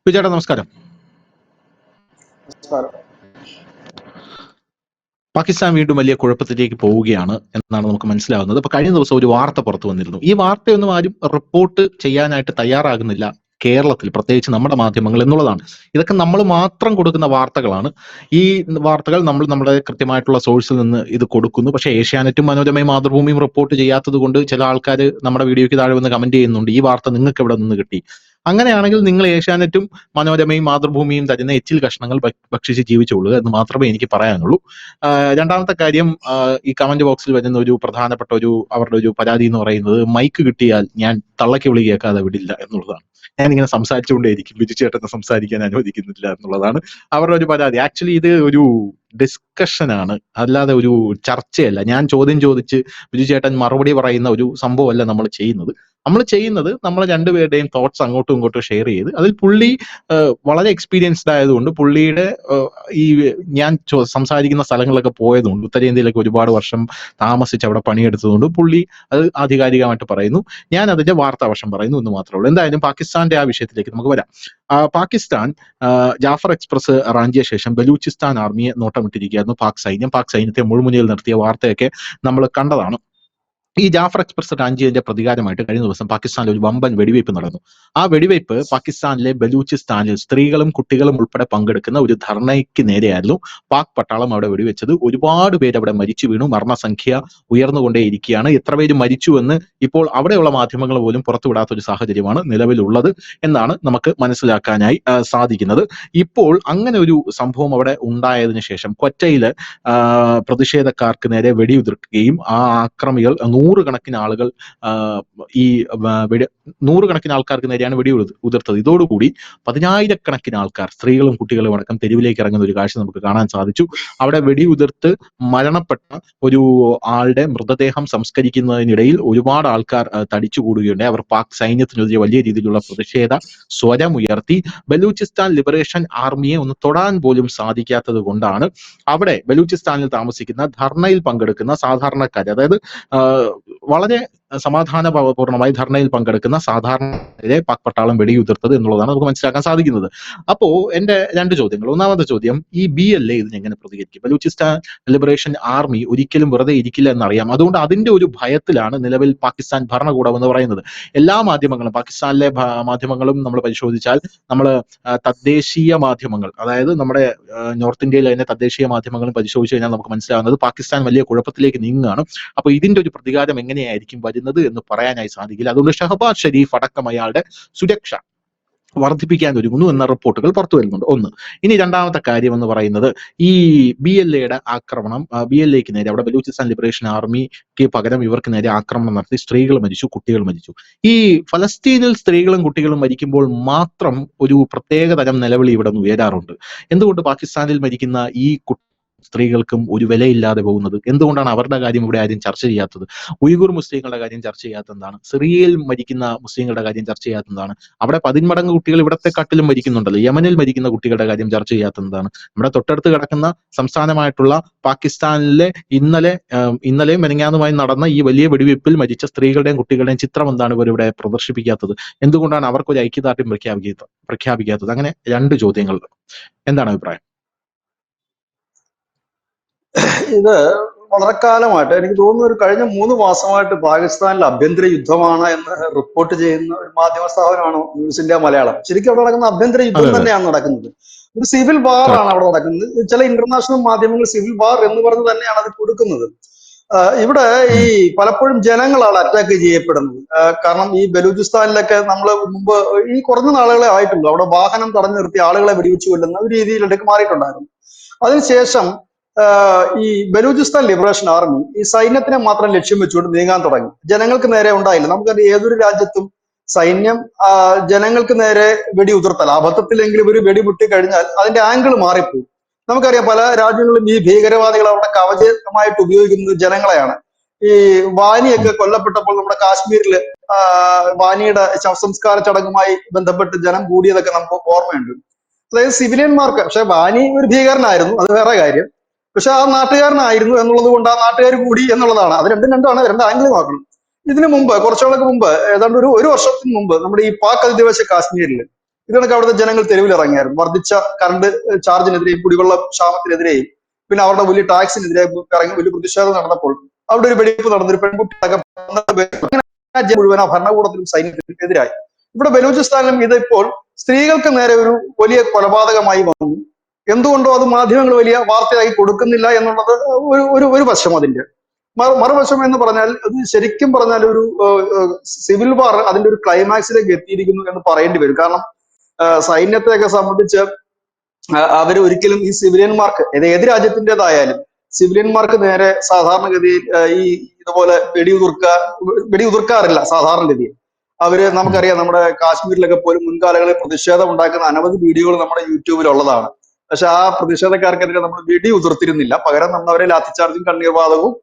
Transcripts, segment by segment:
വിജയേട്ടാ നമസ്കാരം. നമസ്കാരം. പാകിസ്ഥാൻ വീണ്ടും വലിയ കുഴപ്പത്തിലേക്ക് പോവുകയാണ് എന്നാണ് നമുക്ക് മനസ്സിലാവുന്നത്. അപ്പൊ കഴിഞ്ഞ ദിവസം ഒരു വാർത്ത പുറത്തു വന്നിരുന്നു. ഈ വാർത്തയൊന്നും ആരും റിപ്പോർട്ട് ചെയ്യാനായിട്ട് തയ്യാറാകുന്നില്ല കേരളത്തിൽ, പ്രത്യേകിച്ച് നമ്മുടെ മാധ്യമങ്ങൾ എന്നുള്ളതാണ്. ഇതൊക്കെ നമ്മൾ മാത്രം കൊടുക്കുന്ന വാർത്തകളാണ്. ഈ വാർത്തകൾ നമ്മൾ നമ്മുടെ കൃത്യമായിട്ടുള്ള സോഴ്സിൽ നിന്ന് ഇത് കൊടുക്കുന്നു. പക്ഷേ ഏഷ്യാനെറ്റും മനോരമയും മാതൃഭൂമിയും റിപ്പോർട്ട് ചെയ്യാത്തത് കൊണ്ട് ചില ആൾക്കാർ നമ്മുടെ വീഡിയോയ്ക്ക് താഴെ വന്ന് കമന്റ് ചെയ്യുന്നുണ്ട്, ഈ വാർത്ത നിങ്ങൾക്ക് എവിടെ നിന്ന് കിട്ടി? അങ്ങനെയാണെങ്കിൽ നിങ്ങൾ ഏഷ്യാനെറ്റും മനോരമയും മാതൃഭൂമിയും തരുന്ന എച്ചിൽ കഷ്ണങ്ങൾ ഭക്ഷിച്ച് ജീവിച്ചോളൂ എന്ന് മാത്രമേ എനിക്ക് പറയാനുള്ളൂ. രണ്ടാമത്തെ കാര്യം, ഈ കമന്റ് ബോക്സിൽ വരുന്ന ഒരു പ്രധാനപ്പെട്ട അവരുടെ ഒരു പരാതി എന്ന് പറയുന്നത്, മൈക്ക് കിട്ടിയാൽ ഞാൻ തള്ളക്ക് വിളി കേൾക്കാതെ വിടില്ല എന്നുള്ളതാണ്. ഞാനിങ്ങനെ സംസാരിച്ചുകൊണ്ടേയിരിക്കും, ബിജു ചേട്ടനെ സംസാരിക്കാൻ അനുവദിക്കുന്നില്ല എന്നുള്ളതാണ് അവരുടെ ഒരു പരാതി. ആക്ച്വലി ഇത് ഒരു ഡിസ്കഷനാണ്, അല്ലാതെ ഒരു ചർച്ചയല്ല. ഞാൻ ചോദ്യം ചോദിച്ച് ബിജു ചേട്ടൻ മറുപടി പറയുന്ന ഒരു സംഭവമല്ല നമ്മൾ ചെയ്യുന്നത്. നമ്മൾ രണ്ടുപേരുടെയും തോട്ട്സ് അങ്ങോട്ടും ഇങ്ങോട്ടും ഷെയർ ചെയ്ത്, അതിൽ പുള്ളി വളരെ എക്സ്പീരിയൻസ്ഡ് ആയതുകൊണ്ട്, പുള്ളിയുടെ ഈ ഞാൻ സംസാരിക്കുന്ന സ്ഥലങ്ങളിലൊക്കെ പോയതുകൊണ്ട്, ഉത്തരേന്ത്യയിലൊക്കെ ഒരുപാട് വർഷം താമസിച്ച് അവിടെ പണിയെടുത്തതുകൊണ്ട് പുള്ളി അത് ആധികാരികമായിട്ട് പറയുന്നു. ഞാൻ അതിന്റെ വാർത്താവശം പറയുന്നു എന്ന് മാത്രമേ ഉള്ളൂ. എന്തായാലും പാകിസ്ഥാന്റെ ആ വിഷയത്തിലേക്ക് നമുക്ക് വരാം. പാകിസ്ഥാൻ ജാഫർ എക്സ്പ്രസ് റാഞ്ചിയ ശേഷം ബലൂചിസ്ഥാൻ ആർമിയെ നോട്ടമിട്ടിരിക്കുകയായിരുന്നു പാക് സൈന്യത്തെ മുൾമുനയിൽ നിർത്തിയ വാർത്തയൊക്കെ നമ്മൾ കണ്ടതാണ്. ഈ ജാഫർ എക്സ്പ്രസ് റാഞ്ചിയതിന്റെ പ്രതികാരമായിട്ട് കഴിഞ്ഞ ദിവസം പാകിസ്ഥാനിൽ ഒരു വമ്പൻ വെടിവയ്പ് നടന്നു. ആ വെടിവയ്പ് പാകിസ്ഥാനിലെ ബലൂചിസ്ഥാനിൽ സ്ത്രീകളും കുട്ടികളും ഉൾപ്പെടെ പങ്കെടുക്കുന്ന ഒരു ധർണയ്ക്ക് നേരെയായിരുന്നു പാക് പട്ടാളം അവിടെ വെടിവെച്ചത്. ഒരുപാട് പേര് അവിടെ മരിച്ചു വീണു. മരണസംഖ്യ ഉയർന്നുകൊണ്ടേയിരിക്കുകയാണ്. എത്ര പേര് മരിച്ചു എന്ന് ഇപ്പോൾ അവിടെയുള്ള മാധ്യമങ്ങൾ പോലും പുറത്തുവിടാത്ത ഒരു സാഹചര്യമാണ് നിലവിലുള്ളത് എന്നാണ് നമുക്ക് മനസ്സിലാക്കാനായി സാധിക്കുന്നത്. ഇപ്പോൾ അങ്ങനെ ഒരു സംഭവം അവിടെ ഉണ്ടായതിനു ശേഷം ക്വറ്റയില് പ്രതിഷേധക്കാർക്ക് നേരെ വെടിയുതിർക്കുകയും ആ ആക്രമികൾ നൂറുകണക്കിന് ആളുകൾ നൂറുകണക്കിന് ആൾക്കാർക്ക് നേരെയാണ് വെടി ഉതിർത്തത്. ഇതോടുകൂടി 10,000-കണക്കിന് ആൾക്കാർ, സ്ത്രീകളും കുട്ടികളും അടക്കം തെരുവിലേക്ക് ഇറങ്ങുന്ന ഒരു കാഴ്ച നമുക്ക് കാണാൻ സാധിച്ചു. അവിടെ വെടിയുതിർത്ത് മരണപ്പെട്ട ഒരു ആളുടെ മൃതദേഹം സംസ്കരിക്കുന്നതിനിടയിൽ ഒരുപാട് ആൾക്കാർ തടിച്ചുകൂടുകയുണ്ടായി. അവർ പാക് സൈന്യത്തിനെതിരെ വലിയ രീതിയിലുള്ള പ്രതിഷേധ സ്വരമുയർത്തി. ബലൂചിസ്ഥാൻ ലിബറേഷൻ ആർമിയെ ഒന്ന് തൊടാൻ പോലും സാധിക്കാത്തത് കൊണ്ടാണ് അവിടെ ബലൂചിസ്ഥാനിൽ താമസിക്കുന്ന ധർണയിൽ പങ്കെടുക്കുന്ന സാധാരണക്കാർ, അതായത് വളരെ സമാധാനപൂർണമായി ധർണയിൽ പങ്കെടുക്കുന്ന സാധാരണരെ പാക് പട്ടാളം വെടിയുതിർത്തത് എന്നുള്ളതാണ് നമുക്ക് മനസ്സിലാക്കാൻ സാധിക്കുന്നത്. അപ്പോ എന്റെ രണ്ട് ചോദ്യങ്ങൾ. ഒന്നാമത്തെ ചോദ്യം, ഈ BLA ഇതിനെങ്ങനെ പ്രതികരിക്കും? ബലൂചിസ്ഥാൻ ലിബറേഷൻ ആർമി ഒരിക്കലും വെറുതെ ഇരിക്കില്ല എന്നറിയാം. അതുകൊണ്ട് അതിന്റെ ഒരു ഭയത്തിലാണ് നിലവിൽ പാകിസ്ഥാൻ ഭരണകൂടം എന്ന് പറയുന്നത്. എല്ലാ മാധ്യമങ്ങളും, പാകിസ്ഥാനിലെ മാധ്യമങ്ങളും നമ്മൾ പരിശോധിച്ചാൽ, നമ്മൾ തദ്ദേശീയ മാധ്യമങ്ങൾ, അതായത് നമ്മുടെ നോർത്ത് ഇന്ത്യയിലെ തന്നെ തദ്ദേശീയ മാധ്യമങ്ങളും പരിശോധിച്ചു കഴിഞ്ഞാൽ നമുക്ക് മനസ്സിലാവുന്നത് പാകിസ്ഥാൻ വലിയ കുഴപ്പത്തിലേക്ക് നീങ്ങുകയാണ്. അപ്പൊ ഇതിന്റെ ഒരു പ്രതികാരം എങ്ങനെയായിരിക്കും വരുന്നത് എന്ന് പറയാനായി സാധിക്കില്ല. അതുകൊണ്ട് ഷഹബാസ് ഷരീഫ് അടക്കം അയാളുടെ സുരക്ഷ വർദ്ധിപ്പിക്കാൻ ഒരുങ്ങുന്നു എന്ന റിപ്പോർട്ടുകൾ പുറത്തു വരുന്നുണ്ട്. ഒന്ന്. ഇനി രണ്ടാമത്തെ കാര്യം എന്ന് പറയുന്നത്, ഈ BLAയുടെ ആക്രമണം, BLAക്ക് നേരെ, അവിടെ ബലൂചിസ്ഥാൻ ലിബറേഷൻ ആർമിക്ക് പകരം ഇവർക്ക് നേരെ ആക്രമണം നടത്തി സ്ത്രീകൾ മരിച്ചു, കുട്ടികൾ മരിച്ചു. ഈ ഫലസ്തീനിൽ സ്ത്രീകളും കുട്ടികളും മരിക്കുമ്പോൾ മാത്രം ഒരു പ്രത്യേക തരം നിലവിളി ഇവിടെ നിന്ന് ഉയരാറുണ്ട്. എന്തുകൊണ്ട് പാകിസ്ഥാനിൽ മരിക്കുന്ന ഈ സ്ത്രീകൾക്കും ഒരു വിലയില്ലാതെ പോകുന്നത്? എന്തുകൊണ്ടാണ് അവരുടെ കാര്യം ഇവിടെ ആരും ചർച്ച ചെയ്യാത്തത്? ഉയ്ഗുർ മുസ്ലിങ്ങളുടെ കാര്യം ചർച്ച ചെയ്യാത്തതാണ്. സിറിയയിൽ മരിക്കുന്ന മുസ്ലിങ്ങളുടെ കാര്യം ചർച്ച ചെയ്യാത്തതാണ്. അവിടെ 10 മടങ്ങ് കുട്ടികൾ ഇവിടത്തെക്കാട്ടിലും മരിക്കുന്നുണ്ടല്ലോ. യമനിൽ മരിക്കുന്ന കുട്ടികളുടെ കാര്യം ചർച്ച ചെയ്യാത്തതാണ്. നമ്മുടെ തൊട്ടടുത്ത് കിടക്കുന്ന സംസ്ഥാനമായിട്ടുള്ള പാകിസ്ഥാനിലെ ഇന്നലെയും മെനങ്ങാന്നുമായി നടന്ന ഈ വലിയ വെടിവെപ്പിൽ മരിച്ച സ്ത്രീകളുടെയും കുട്ടികളുടെയും ചിത്രം എന്താണ് ഇവരിവിടെ പ്രദർശിപ്പിക്കാത്തത്? എന്തുകൊണ്ടാണ് അവർക്കൊരു ഐക്യദാർഢ്യം പ്രഖ്യാപിക്കാത്തത്? അങ്ങനെ രണ്ട് ചോദ്യങ്ങൾ. എന്താണ് അഭിപ്രായം? ഇത് വളരെ കാലമായിട്ട്, എനിക്ക് തോന്നുന്നു ഒരു കഴിഞ്ഞ 3 മാസമായിട്ട് പാകിസ്ഥാനിൽ ആഭ്യന്തര യുദ്ധമാണ് എന്ന് റിപ്പോർട്ട് ചെയ്യുന്ന ഒരു മാധ്യമ സ്ഥാപനമാണ് ന്യൂസ് ഇന്ത്യ മലയാളം. ശരിക്കും അവിടെ നടക്കുന്ന ആഭ്യന്തര യുദ്ധം തന്നെയാണ് നടക്കുന്നത്. ഒരു സിവിൽ വാർ ആണ് അവിടെ നടക്കുന്നത്. ചില ഇന്റർനാഷണൽ മാധ്യമങ്ങൾ സിവിൽ വാർ എന്ന് പറഞ്ഞ് തന്നെയാണ് അത് കൊടുക്കുന്നത്. ഇവിടെ ഈ പലപ്പോഴും ജനങ്ങളാണ് അറ്റാക്ക് ചെയ്യപ്പെടുന്നത്. കാരണം ഈ ബലൂചിസ്ഥാനിലൊക്കെ നമ്മൾ മുമ്പ് ഈ കുറഞ്ഞ നാളുകളെ ആയിട്ടുള്ളൂ അവിടെ വാഹനം തടഞ്ഞു നിർത്തി ആളുകളെ വെടിവെച്ച് കൊല്ലുന്ന ഒരു രീതിയിലേക്ക് മാറിയിട്ടുണ്ടായിരുന്നു. അതിനുശേഷം ഈ ബലൂചിസ്ഥാൻ ലിബറേഷൻ ആർമി ഈ സൈന്യത്തിനെ മാത്രം ലക്ഷ്യം വെച്ചുകൊണ്ട് നീങ്ങാൻ തുടങ്ങി. ജനങ്ങൾക്ക് നേരെ ഉണ്ടായില്ല. നമുക്കറിയാം, ഏതൊരു രാജ്യത്തും സൈന്യം ജനങ്ങൾക്ക് നേരെ വെടി ഉതിർത്താൽ, അബദ്ധത്തിലെങ്കിലും ഒരു വെടി പൊട്ടി കഴിഞ്ഞാൽ അതിന്റെ ആംഗിൾ മാറിപ്പോകും. നമുക്കറിയാം, പല രാജ്യങ്ങളിലും ഈ ഭീകരവാദികൾ അവിടെ കവചമായിട്ട് ഉപയോഗിക്കുന്നത് ജനങ്ങളെയാണ്. ഈ വാനിയൊക്കെ കൊല്ലപ്പെട്ടപ്പോൾ നമ്മുടെ കാശ്മീരിൽ വാനിയുടെ ശവസംസ്കാര ചടങ്ങുമായി ബന്ധപ്പെട്ട് ജനം കൂടിയതൊക്കെ നമുക്ക് ഓർമ്മയുണ്ട്. അതായത് സിവിലിയന്മാർക്ക്, പക്ഷെ വാനി ഒരു ഭീകരനായിരുന്നു, അത് വേറെ കാര്യം. പക്ഷെ ആ നാട്ടുകാരനായിരുന്നു എന്നുള്ളത് കൊണ്ട് ആ നാട്ടുകാർ കൂടി എന്നുള്ളതാണ്. അത് രണ്ടാണ്, രണ്ട് ആംഗിൾ നോക്കണം. ഇതിനു മുമ്പ്, കുറച്ചുകളൊക്കെ മുമ്പ്, ഏതാണ്ട് ഒരു വർഷത്തിന് മുമ്പ് നമ്മുടെ ഈ പാക് അധിനിവേശ കാശ്മീരിൽ ഇതിനൊക്കെ അവിടുത്തെ ജനങ്ങൾ തെരുവിലിറങ്ങിയായിരുന്നു. വർദ്ധിച്ച കറണ്ട് ചാർജിനെതിരെയും കുടിവെള്ള ക്ഷാമത്തിനെതിരെയും പിന്നെ അവരുടെ വലിയ ടാക്സിനെതിരെ ഇറങ്ങി വലിയ പ്രതിഷേധം നടന്നപ്പോൾ അവിടെ ഒരു വെടിവെയ്പ്പ് നടന്നു. ഒരു പെൺകുട്ടി അടക്കം 12 പേർ അങ്ങനെ രാജ്യം മുഴുവൻ ആ ഭരണകൂടത്തിനും സൈന്യത്തിനും എതിരായി. ഇവിടെ ബലൂചിസ്ഥാനിലും ഇത് ഇപ്പോൾ സ്ത്രീകൾക്ക് നേരെ ഒരു വലിയ കൊലപാതകമായി വന്നു. എന്തുകൊണ്ടോ അത് മാധ്യമങ്ങൾ വലിയ വാർത്തയായി കൊടുക്കുന്നില്ല എന്നുള്ളത് ഒരു വശം അതിന്റെ. മറുവശം എന്ന് പറഞ്ഞാൽ അത് ശരിക്കും പറഞ്ഞാൽ ഒരു സിവിൽ വാർ അതിന്റെ ഒരു ക്ലൈമാക്സിലേക്ക് എത്തിയിരിക്കുന്നു എന്ന് പറയേണ്ടി വരും. കാരണം സൈന്യത്തെയൊക്കെ സംബന്ധിച്ച് അവർ ഒരിക്കലും ഈ സിവിലിയന്മാർക്ക് ഏത് രാജ്യത്തിൻ്റെതായാലും സിവിലിയന്മാർക്ക് നേരെ സാധാരണഗതിയിൽ ഈ ഇതുപോലെ വെടിയുതിർക്കാറില്ല സാധാരണഗതിയിൽ. നമുക്കറിയാം നമ്മുടെ കാശ്മീരിലൊക്കെ പോലും മുൻകാലങ്ങളിൽ പ്രതിഷേധം ഉണ്ടാക്കുന്ന അനവധി വീഡിയോകൾ നമ്മുടെ യൂട്യൂബിൽ ഉള്ളതാണ്. പക്ഷെ ആ പ്രതിഷേധക്കാർക്കെതിരെ നമ്മൾ വെടി ഉതിർത്തിരുന്നില്ല. പകരം നമ്മൾ അവരെ ലാത്തിച്ചാർജും കണ്ണീർവാതകവും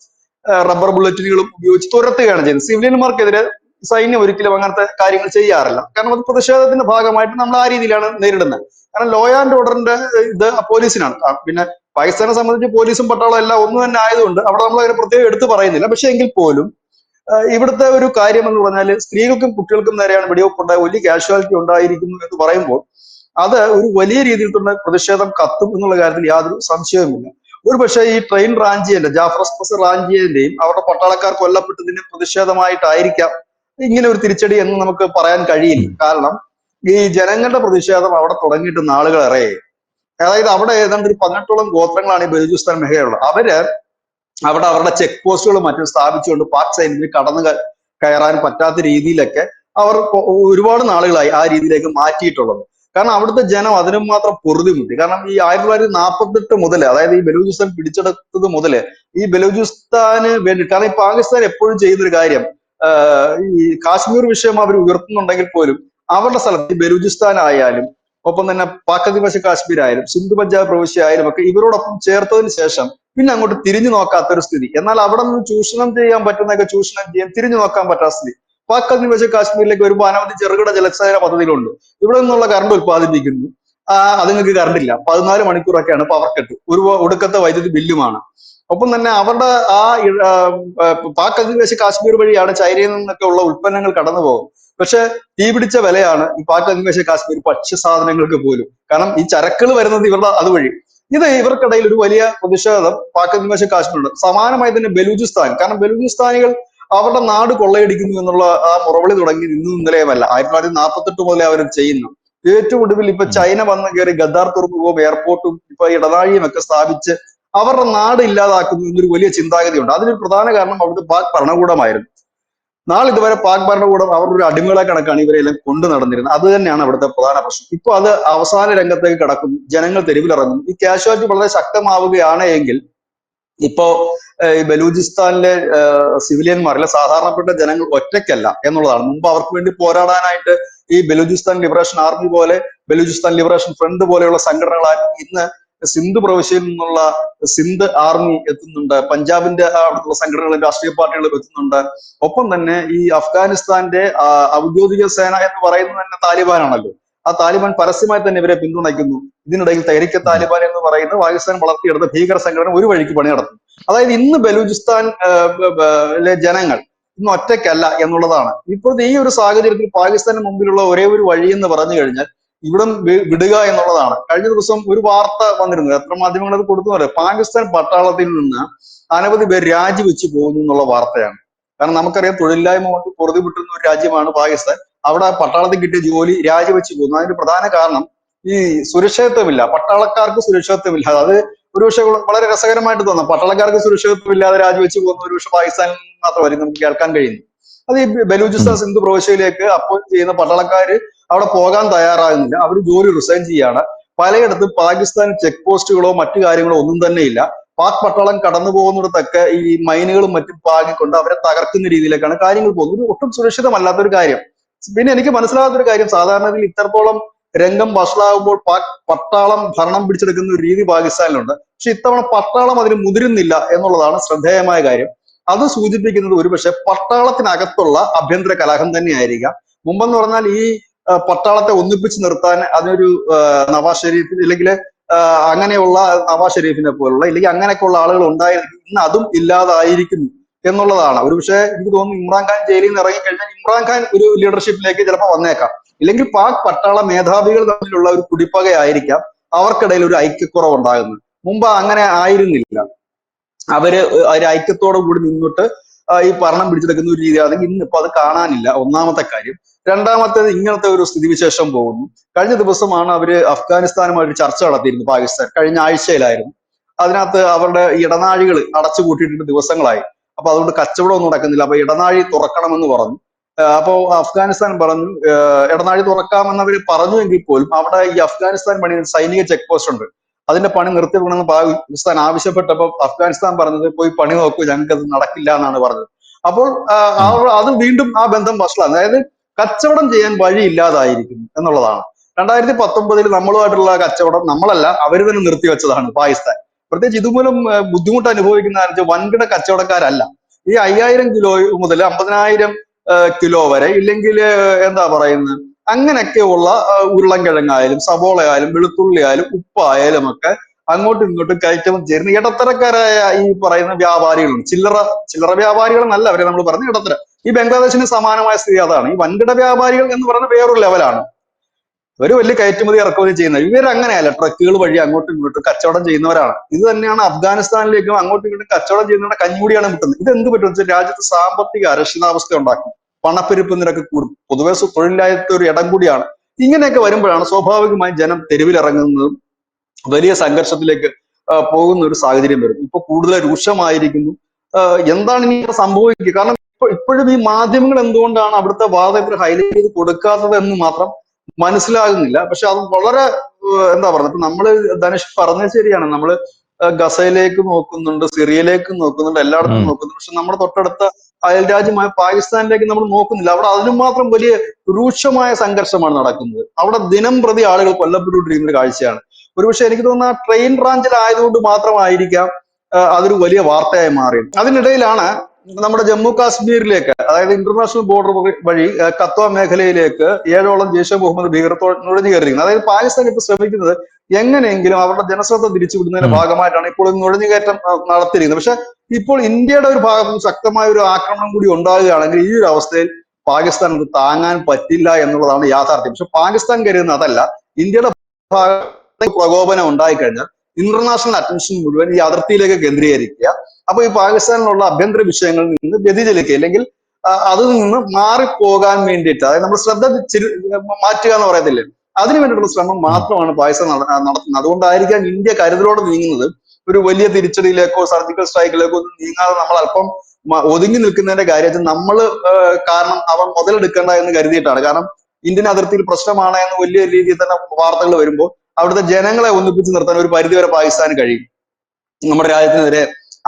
റബ്ബർ ബുള്ളറ്റുകളും ഉപയോഗിച്ച് തുരത്തുകയാണ് ചെയ്യുന്നത്. സിവിലിയന്മാർക്കെതിരെ സൈന്യം ഒരിക്കലും അങ്ങനത്തെ കാര്യങ്ങൾ ചെയ്യാറില്ല. കാരണം അത് പ്രതിഷേധത്തിന്റെ ഭാഗമായിട്ട് നമ്മൾ ആ രീതിയിലാണ് നേരിടുന്നത്. കാരണം ലോ ആൻഡ് ഓർഡറിന്റെ ഇത് പോലീസിനാണ്. പിന്നെ പാകിസ്ഥാനെ സംബന്ധിച്ച് പോലീസും പട്ടാളം എല്ലാം ഒന്നു തന്നെ ആയതുകൊണ്ട് അവിടെ നമ്മൾ അതിനെ പ്രത്യേകം എടുത്തു പറയുന്നില്ല. പക്ഷെ എങ്കിൽ പോലും ഇവിടുത്തെ ഒരു കാര്യം എന്ന് പറഞ്ഞാൽ സ്ത്രീകൾക്കും കുട്ടികൾക്കും നേരെയാണ് വെടിവെപ്പുണ്ടായി വലിയ കാഷ്വാലിറ്റി ഉണ്ടായിരിക്കുന്നു എന്ന് പറയുമ്പോൾ അത് ഒരു വലിയ രീതിയിൽ തന്നെ പ്രതിഷേധം കത്തും എന്നുള്ള കാര്യത്തിൽ യാതൊരു സംശയവുമില്ല. ഒരു പക്ഷേ ഈ ട്രെയിൻ റാഞ്ചിയന്റെ ജാഫർ എക്സ്പ്രസ് റാഞ്ചിയന്റെയും അവരുടെ പട്ടാളക്കാർ കൊല്ലപ്പെട്ടതിന്റെ പ്രതിഷേധമായിട്ടായിരിക്കാം ഇങ്ങനെ ഒരു തിരിച്ചടി എന്ന് നമുക്ക് പറയാൻ കഴിയില്ല. കാരണം ഈ ജനങ്ങളുടെ പ്രതിഷേധം അവിടെ തുടങ്ങിയിട്ട് നാളുകളേറെ. അതായത് അവിടെ ഏതാണ്ട് ഒരു 18ഓളം ഗോത്രങ്ങളാണ് ഈ ബലൂചിസ്ഥാൻ മേഖലയുള്ളത്. അവര് അവിടെ അവരുടെ ചെക്ക് പോസ്റ്റുകളും മറ്റും സ്ഥാപിച്ചുകൊണ്ട് പാക് സൈന്യത്തിന് കടന്നു കയറാൻ പറ്റാത്ത രീതിയിലൊക്കെ അവർ ഒരുപാട് നാളുകളായി ആ രീതിയിലേക്ക് മാറ്റിയിട്ടുള്ളത്. കാരണം അവിടുത്തെ ജനം അതിനും മാത്രം പൊറുതിമുട്ടി. കാരണം ഈ 1948 മുതൽ, അതായത് ഈ ബലൂചിസ്ഥാൻ പിടിച്ചെടുത്തത് മുതല് ഈ ബലൂചിസ്ഥാന് വേണ്ടി, കാരണം ഈ പാകിസ്ഥാൻ എപ്പോഴും ചെയ്യുന്നൊരു കാര്യം ഈ കാശ്മീർ വിഷയം അവർ ഉയർത്തുന്നുണ്ടെങ്കിൽ പോലും അവരുടെ സ്ഥലത്ത് ഈ ബലൂചിസ്ഥാൻ ആയാലും ഒപ്പം തന്നെ പാക് അധിനിവേശ കാശ്മീർ ആയാലും സിന്ധു പഞ്ചാബ് പ്രവിശ്യ ആയാലും ഒക്കെ ഇവരോടൊപ്പം ചേർത്തതിന് ശേഷം പിന്നെ അങ്ങോട്ട് തിരിഞ്ഞു നോക്കാത്തൊരു സ്ഥിതി. എന്നാൽ അവിടെ നിന്ന് ചൂഷണം ചെയ്യാൻ പറ്റുന്നതൊക്കെ ചൂഷണം ചെയ്യാൻ തിരിഞ്ഞു നോക്കാൻ പറ്റാത്ത സ്ഥിതി. പാക് അധിനിവേശ കാശ്മീരിലേക്ക് വരുമ്പോൾ അനവധി ചെറുകിട ജലസേചന പദ്ധതികളുണ്ട്. ഇവിടെ നിന്നുള്ള കറണ്ട് ഉത്പാദിപ്പിക്കുന്നു, അതുങ്ങൾക്ക് കറണ്ടില്ല. 14 മണിക്കൂറൊക്കെയാണ് പവർ കട്ട്, ഒടുക്കത്തെ വൈദ്യുതി ബില്ലുമാണ്. ഒപ്പം തന്നെ അവരുടെ പാക് അധിനിവേശ കാശ്മീർ വഴിയാണ് ചൈനയിൽ നിന്നൊക്കെ ഉള്ള ഉൽപ്പന്നങ്ങൾ കടന്നു പോകും. പക്ഷെ തീപിടിച്ച വിലയാണ് ഈ പാക് അധിനിവേശ കാശ്മീർ ഭക്ഷ്യ സാധനങ്ങൾക്ക് പോലും. കാരണം ഈ ചരക്കുകൾ വരുന്നത് ഇവരുടെ അതുവഴി. ഇത് ഇവർക്കിടയിൽ ഒരു വലിയ പ്രതിഷേധം പാക് അധിനിവേശ കാശ്മീരുണ്ട്. സമാനമായി തന്നെ ബലൂചിസ്ഥാൻ, കാരണം ബലൂചിസ്ഥാനികൾ അവരുടെ നാട് കൊള്ളയടിക്കുന്നു എന്നുള്ള ആ മുറവിളി തുടങ്ങി ഇന്നും ഇന്നലെയുമല്ല, 1948 മുതലേ അവർ ചെയ്യുന്നു. ഏറ്റവും ഒടുവിൽ ഇപ്പൊ ചൈന വന്ന് കയറി ഗദ്ദാർ തുറമുഖവും എയർപോർട്ടും ഇപ്പൊ ഇടനാഴിയും ഒക്കെ സ്ഥാപിച്ച് അവരുടെ നാട് ഇല്ലാതാക്കുന്നു എന്നൊരു വലിയ ചിന്താഗതിയുണ്ട്. അതിനൊരു പ്രധാന കാരണം അവിടുത്തെ പാക് ഭരണകൂടമായിരുന്നു. നാളിതുവരെ പാക് ഭരണകൂടം അവരുടെ ഒരു അടിമകളെ കണക്കാണ് ഇവരെല്ലാം കൊണ്ടു നടന്നിരുന്നത്. അത് തന്നെയാണ് അവിടുത്തെ പ്രധാന പ്രശ്നം. ഇപ്പൊ അത് അവസാന രംഗത്തേക്ക് കടക്കുന്നു, ജനങ്ങൾ തെരുവിലിറങ്ങും. ഈ കാഷ്വാലിറ്റി വളരെ ശക്തമാവുകയാണ് എങ്കിൽ ഇപ്പോ ഈ ബലൂചിസ്ഥാനിലെ സിവിലിയന്മാർ അല്ലെ സാധാരണപ്പെട്ട ജനങ്ങൾ ഒറ്റയ്ക്കല്ല എന്നുള്ളതാണ്. മുമ്പ് അവർക്ക് വേണ്ടി പോരാടാനായിട്ട് ഈ ബലൂചിസ്ഥാൻ ലിബറേഷൻ ആർമി പോലെ ബലൂചിസ്ഥാൻ ലിബറേഷൻ ഫ്രണ്ട് പോലെയുള്ള സംഘടനകളായിരുന്നു. ഇന്ന് സിന്ധ് പ്രവിശ്യയിൽ നിന്നുള്ള സിന്ധ് ആർമി എത്തുന്നുണ്ട്, പഞ്ചാബിന്റെ അവിടുത്തെ സംഘടനകളും രാഷ്ട്രീയ പാർട്ടികളും എത്തുന്നുണ്ട്. ഒപ്പം തന്നെ ഈ അഫ്ഗാനിസ്ഥാന്റെ ഔദ്യോഗിക സേന എന്ന് പറയുന്നത് തന്നെ താലിബാനാണല്ലോ. ആ താലിബാൻ പരസ്യമായി തന്നെ ഇവരെ പിന്തുണയ്ക്കുന്നു. ഇതിനിടയിൽ തെഹ്രിക്ക് താലിബാൻ എന്ന് പറയുന്ന പാകിസ്ഥാൻ വളർത്തിയെടുത്ത ഭീകര സംഘടന ഒരു വഴിക്ക് പണി നടത്തും. അതായത് ഇന്ന് ബലൂചിസ്ഥാൻ ജനങ്ങൾ ഇന്ന് ഒറ്റയ്ക്കല്ല എന്നുള്ളതാണ്. ഇപ്പോഴത്തെ ഈ ഒരു സാഹചര്യത്തിൽ പാകിസ്ഥാന് മുമ്പിലുള്ള ഒരേ ഒരു വഴി എന്ന് പറഞ്ഞു കഴിഞ്ഞാൽ ഇവിടം വിടുക എന്നുള്ളതാണ്. കഴിഞ്ഞ ദിവസം ഒരു വാർത്ത വന്നിരുന്നു, എത്ര മാധ്യമങ്ങൾ അത് കൊടുത്തു പറയാം, പാകിസ്ഥാൻ പട്ടാളത്തിൽ നിന്ന് അനവധി പേർ രാജിവെച്ച് പോകുന്നു എന്നുള്ള വാർത്തയാണ്. കാരണം നമുക്കറിയാം തൊഴിലില്ലായ്മ കൊണ്ട് പൊറുതി വിട്ടുന്ന ഒരു രാജ്യമാണ് പാകിസ്ഥാൻ. അവിടെ പട്ടാളത്തിൽ കിട്ടിയ ജോലി രാജിവെച്ച് പോകുന്നു. അതിന്റെ പ്രധാന കാരണം ഈ സുരക്ഷിതത്വമില്ല, പട്ടാളക്കാർക്ക് സുരക്ഷിതത്വമില്ല. അത് ഒരുപക്ഷെ വളരെ രസകരമായിട്ട് തോന്നാം, പട്ടാളക്കാർക്ക് സുരക്ഷിതത്വമില്ലാതെ രാജിവെച്ച് പോകുന്ന ഒരുപക്ഷെ പാകിസ്ഥാനിൽ മാത്രമായിരിക്കും നമുക്ക് കേൾക്കാൻ കഴിയുന്നത്. അത് ഈ ബലൂചിസ്ഥാൻ സിന്ധു പ്രവിശ്യയിലേക്ക് അപ്പോയിന്റ് ചെയ്യുന്ന പട്ടാളക്കാര് അവിടെ പോകാൻ തയ്യാറാകുന്നില്ല. അവർ ജോലി റിസൈൻ ചെയ്യാണ്. പലയിടത്തും പാകിസ്ഥാൻ ചെക്ക് പോസ്റ്റുകളോ മറ്റു കാര്യങ്ങളോ ഒന്നും തന്നെ ഇല്ല. പാക് പട്ടാളം കടന്നു പോകുന്നിടത്തൊക്കെ ഈ മൈനുകളും മറ്റും പാകിക്കൊണ്ട് അവരെ തകർക്കുന്ന രീതിയിലേക്കാണ് കാര്യങ്ങൾ പോകുന്നത്. ഒരു ഒട്ടും സുരക്ഷിതമല്ലാത്തൊരു കാര്യം. പിന്നെ എനിക്ക് മനസ്സിലാകാത്തൊരു കാര്യം, സാധാരണയിൽ ഇത്രത്തോളം രംഗം വഷളാകുമ്പോൾ പാക് പട്ടാളം ഭരണം പിടിച്ചെടുക്കുന്ന ഒരു രീതി പാകിസ്ഥാനിലുണ്ട്. പക്ഷെ ഇത്തവണ പട്ടാളം അതിന് മുതിരുന്നില്ല എന്നുള്ളതാണ് ശ്രദ്ധേയമായ കാര്യം. അത് സൂചിപ്പിക്കുന്നത് ഒരുപക്ഷെ പട്ടാളത്തിനകത്തുള്ള ആഭ്യന്തര കലഹം തന്നെയായിരിക്കാം. മുമ്പെന്ന് പറഞ്ഞാൽ ഈ പട്ടാളത്തെ ഒന്നിപ്പിച്ച് നിർത്താൻ അതിനൊരു നവാസ് ഷെരീഫ് ഇല്ലെങ്കിൽ അങ്ങനെയുള്ള നവാസ് ഷെരീഫിനെ പോലുള്ള ഇല്ലെങ്കിൽ അങ്ങനെയൊക്കെയുള്ള ആളുകൾ ഉണ്ടായിരുന്നു. ഇന്ന് അതും ഇല്ലാതായിരിക്കുന്നു എന്നുള്ളതാണ്. ഒരുപക്ഷെ എനിക്ക് തോന്നുന്നു ഇമ്രാൻഖാൻ ജയിലിൽ നിന്ന് ഇറങ്ങിക്കഴിഞ്ഞാൽ ഇമ്രാൻഖാൻ ഒരു ലീഡർഷിപ്പിലേക്ക് ചിലപ്പോൾ വന്നേക്കാം. ഇല്ലെങ്കിൽ പാക് പട്ടാള മേധാവികൾ തമ്മിലുള്ള ഒരു കുടിപ്പകയായിരിക്കാം അവർക്കിടയിൽ ഒരു ഐക്യക്കുറവ് ഉണ്ടാകുന്നത്. മുമ്പ് അങ്ങനെ ആയിരുന്നില്ല. അവര് ഒരു ഐക്യത്തോടു കൂടി നിന്നിട്ട് ഈ ഭരണം പിടിച്ചെടുക്കുന്ന ഒരു രീതിയാണ്. ഇന്നിപ്പോ അത് കാണാനില്ല, ഒന്നാമത്തെ കാര്യം. രണ്ടാമത്തേത് ഇങ്ങനത്തെ ഒരു സ്ഥിതിവിശേഷം പോകുന്നു. കഴിഞ്ഞ ദിവസമാണ് അവര് അഫ്ഗാനിസ്ഥാനുമായിട്ട് ചർച്ച നടത്തിയിരുന്നു പാകിസ്ഥാൻ, കഴിഞ്ഞ ആഴ്ചയിലായിരുന്നു. അതിനകത്ത് അവരുടെ ഇടനാഴികൾ അടച്ചുപൂട്ടിയിട്ട് ദിവസങ്ങളായി. അപ്പൊ അതുകൊണ്ട് കച്ചവടം ഒന്നും നടക്കുന്നില്ല. അപ്പൊ ഇടനാഴി തുറക്കണമെന്ന് പറഞ്ഞു. അപ്പോ അഫ്ഗാനിസ്ഥാൻ പറഞ്ഞു ഇടനാഴി തുറക്കാമെന്നവര് പറഞ്ഞുവെങ്കിൽ പോലും അവിടെ ഈ അഫ്ഗാനിസ്ഥാൻ പണിയുന്ന സൈനിക ചെക്ക് പോസ്റ്റ് ഉണ്ട്, അതിന്റെ പണി നിർത്തിവിടണമെന്ന് പാകിസ്ഥാൻ ആവശ്യപ്പെട്ടപ്പോൾ അഫ്ഗാനിസ്ഥാൻ പറഞ്ഞത് പോയി പണി നോക്കൂ, ഞങ്ങൾക്ക് അത് നടക്കില്ല എന്നാണ് പറഞ്ഞത്. അപ്പോൾ അത് വീണ്ടും ആ ബന്ധം വഷളാണ്. അതായത് കച്ചവടം ചെയ്യാൻ വഴിയില്ലാതായിരിക്കുന്നു എന്നുള്ളതാണ്. 2019 നമ്മളുമായിട്ടുള്ള കച്ചവടം നമ്മളല്ല, അവര് തന്നെ നിർത്തിവെച്ചതാണ് പാകിസ്ഥാൻ. പ്രത്യേകിച്ച് ഇതുമൂലം ബുദ്ധിമുട്ട് അനുഭവിക്കുന്ന വൻകിട കച്ചവടക്കാരല്ല. ഈ 5000 കിലോ മുതൽ 50,000 കിലോ വരെ, ഇല്ലെങ്കിൽ എന്താ പറയുന്നത്, അങ്ങനെയൊക്കെയുള്ള ഉരുളൻകിഴങ്ങായാലും സവോളയായാലും വെളുത്തുള്ളി ആയാലും ഉപ്പായാലും ഒക്കെ അങ്ങോട്ടും ഇങ്ങോട്ടും കയറ്റുമതി ചേരുന്ന ഇടത്തരക്കാരായ ഈ പറയുന്ന വ്യാപാരികളുണ്ട്. ചില്ലറ വ്യാപാരികൾ എന്നല്ല അവരെ നമ്മൾ പറഞ്ഞ ഇടത്തര. ഈ ബംഗ്ലാദേശിന് സമാനമായ സ്ഥിതി അതാണ്. ഈ വൻകിട വ്യാപാരികൾ എന്ന് പറയുന്ന വേറൊരു ലെവലാണ്. ഒരു വലിയ കയറ്റുമതി ഇറക്കുമതി ചെയ്യുന്നത്. ഇവരങ്ങനെയല്ല, ട്രക്കുകൾ വഴി അങ്ങോട്ടും ഇങ്ങോട്ടും കച്ചവടം ചെയ്യുന്നവരാണ്. ഇത് തന്നെയാണ് അഫ്ഗാനിസ്ഥാനിലേക്കും അങ്ങോട്ടും ഇങ്ങോട്ടും കച്ചവടം ചെയ്യുന്നവരുടെ കഞ്ഞുകൂടിയാണ് കിട്ടുന്നത്. ഇത് എന്ത് പറ്റും, രാജ്യത്ത് സാമ്പത്തിക അരക്ഷിതാവസ്ഥ ഉണ്ടാക്കും, പണപ്പെരുപ്പ് നിരക്ക് കൂടും, പൊതുവെ തൊഴിലില്ലാത്ത ഒരു ഇടം കൂടിയാണ്. ഇങ്ങനെയൊക്കെ വരുമ്പോഴാണ് സ്വാഭാവികമായി ജനം തെരുവിലിറങ്ങുന്നതും വലിയ സംഘർഷത്തിലേക്ക് പോകുന്ന ഒരു സാഹചര്യം വരുന്നു. ഇപ്പൊ കൂടുതൽ രൂക്ഷമായിരിക്കുന്നു. എന്താണ് ഇനി സംഭവിക്കുക? കാരണം ഇപ്പോഴും ഈ മാധ്യമങ്ങൾ എന്തുകൊണ്ടാണ് അവിടുത്തെ വാദങ്ങൾ ഹൈലൈറ്റ് ചെയ്ത് കൊടുക്കാത്തത് എന്ന് മാത്രം മനസ്സിലാകുന്നില്ല. പക്ഷെ അത് വളരെ എന്താ പറയുക, ഇപ്പൊ നമ്മള് ധനുഷ് പറഞ്ഞത് ശരിയാണ്. നമ്മള് ഗസയിലേക്ക് നോക്കുന്നുണ്ട്, സിറിയയിലേക്ക് നോക്കുന്നുണ്ട്, എല്ലായിടത്തും നോക്കുന്നുണ്ട്. പക്ഷെ നമ്മുടെ തൊട്ടടുത്ത അയൽ രാജ്യമായ പാകിസ്ഥാനിലേക്ക് നമ്മൾ നോക്കുന്നില്ല. അവിടെ അതിനും മാത്രം വലിയ രൂക്ഷമായ സംഘർഷമാണ് നടക്കുന്നത്. അവിടെ ദിനം പ്രതി ആളുകൾ കൊല്ലപ്പെട്ടുകൊണ്ടിരിക്കുന്ന ഒരു കാഴ്ചയാണ്. ഒരുപക്ഷെ എനിക്ക് തോന്നുന്ന ആ ട്രെയിൻ റാഞ്ചിലായതുകൊണ്ട് മാത്രമായിരിക്കാം അതൊരു വലിയ വാർത്തയായി മാറിയത്. അതിനിടയിലാണ് നമ്മുടെ ജമ്മു കാശ്മീരിലേക്ക്, അതായത് ഇന്റർനാഷണൽ ബോർഡർ വഴി കത്വ മേഖലയിലേക്ക് 7ഓളം ജെയ്ഷെ മുഹമ്മദ് ഭീകരർ നുഴഞ്ഞു കയറിയിരിക്കുന്നത്. അതായത് പാകിസ്ഥാൻ ഇപ്പൊ ശ്രമിക്കുന്നത് എങ്ങനെയെങ്കിലും അവരുടെ ജനശ്രദ്ധ തിരിച്ചുവിടുന്നതിന്റെ ഭാഗമായിട്ടാണ് ഇപ്പോൾ നുഴഞ്ഞുകയറ്റം നടത്തിയിരിക്കുന്നത്. പക്ഷെ ഇപ്പോൾ ഇന്ത്യയുടെ ഒരു ഭാഗത്ത് ശക്തമായ ഒരു ആക്രമണം കൂടി ഉണ്ടാകുകയാണെങ്കിൽ ഈ ഒരു അവസ്ഥയിൽ പാകിസ്ഥാൻ അത് താങ്ങാൻ പറ്റില്ല എന്നുള്ളതാണ് യാഥാർത്ഥ്യം. പക്ഷെ പാകിസ്ഥാൻ കരുതുന്ന അതല്ല, ഇന്ത്യയുടെ ഭാഗത്ത് പ്രകോപനം ഉണ്ടായിക്കഴിഞ്ഞാൽ ഇന്റർനാഷണൽ അറ്റൻഷൻ മുഴുവൻ ഈ അതിർത്തിയിലേക്ക് കേന്ദ്രീകരിക്കുക. അപ്പൊ ഈ പാകിസ്ഥാനിലുള്ള ആഭ്യന്തര വിഷയങ്ങളിൽ നിന്ന് വ്യതിചലിക്കുക, അല്ലെങ്കിൽ അതിൽ നിന്ന് മാറിപ്പോകാൻ വേണ്ടിയിട്ട്, അതായത് നമ്മൾ ശ്രദ്ധ മാറ്റുക എന്ന് പറയത്തില്ലേ, അതിനു വേണ്ടിയിട്ടുള്ള ശ്രമം മാത്രമാണ് പാകിസ്ഥാൻ നടത്തുന്നത്. അതുകൊണ്ടായിരിക്കാം ഇന്ത്യ കരുതലോടെ നീങ്ങുന്നത്. ഒരു വലിയ തിരിച്ചടിയിലേക്കോ സർജിക്കൽ സ്ട്രൈക്കിലേക്കോ ഒന്നും നീങ്ങാതെ നമ്മൾ അല്പം ഒതുങ്ങി നിൽക്കുന്നതിന്റെ കാര്യം നമ്മൾ കാരണം അവൻ മുതലെടുക്കേണ്ട എന്ന് കരുതിയിട്ടാണ്. കാരണം ഇന്ത്യൻ അതിർത്തിയിൽ പ്രശ്നമാണ് എന്ന് വലിയ രീതിയിൽ തന്നെ വാർത്തകൾ വരുമ്പോൾ അവിടുത്തെ ജനങ്ങളെ ഒന്നിപ്പിച്ച് നിർത്താൻ ഒരു പരിധിവരെ പാകിസ്ഥാന് കഴിയും. നമ്മുടെ രാജ്യത്തിനെതിരെ